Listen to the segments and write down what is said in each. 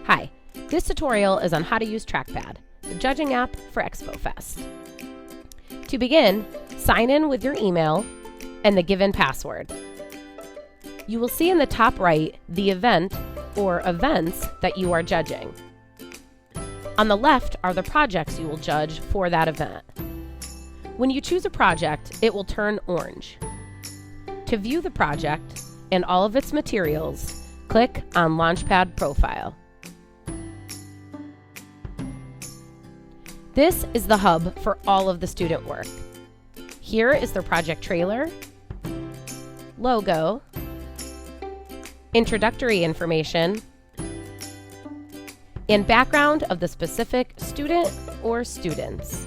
Hi, this tutorial is on how to use Trackpad, the judging app for Expo Fest. To begin, sign in with your email and the given password. You will see in the top right the event or events that you are judging. On the left are the projects you will judge for that event. When you choose a project, it will turn orange. To view the project and all of its materials, click on Launchpad Profile. This is the hub for all of the student work. Here is the project trailer, logo, introductory information, and background of the specific student or students.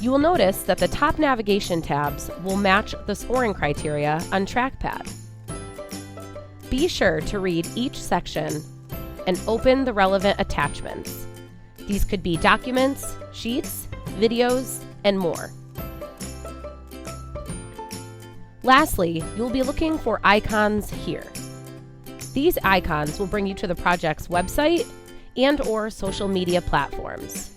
You will notice that the top navigation tabs will match the scoring criteria on Trackpad. Be sure to read each section and open the relevant attachments. These could be documents, sheets, videos, and more. Lastly, you'll be looking for icons here. These icons will bring you to the project's website and/or social media platforms.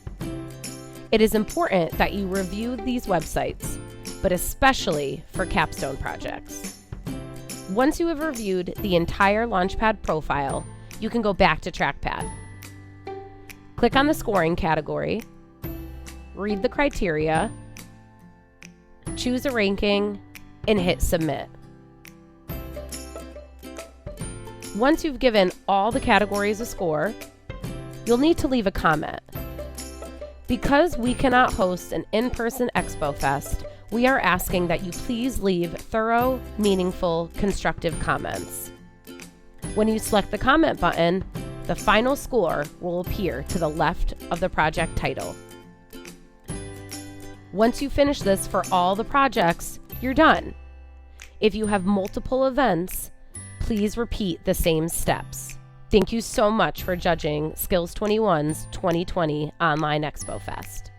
It is important that you review these websites, but especially for capstone projects. Once you have reviewed the entire Launchpad profile, you can go back to Trackpad. Click on the scoring category, read the criteria, choose a ranking, and hit Submit. Once you've given all the categories a score, you'll need to leave a comment. Because we cannot host an in-person Expo Fest, we are asking that you please leave thorough, meaningful, constructive comments. When you select the comment button, the final score will appear to the left of the project title. Once you finish this for all the projects, you're done. If you have multiple events, please repeat the same steps. Thank you so much for judging Skills 21's 2020 Online Expo Fest.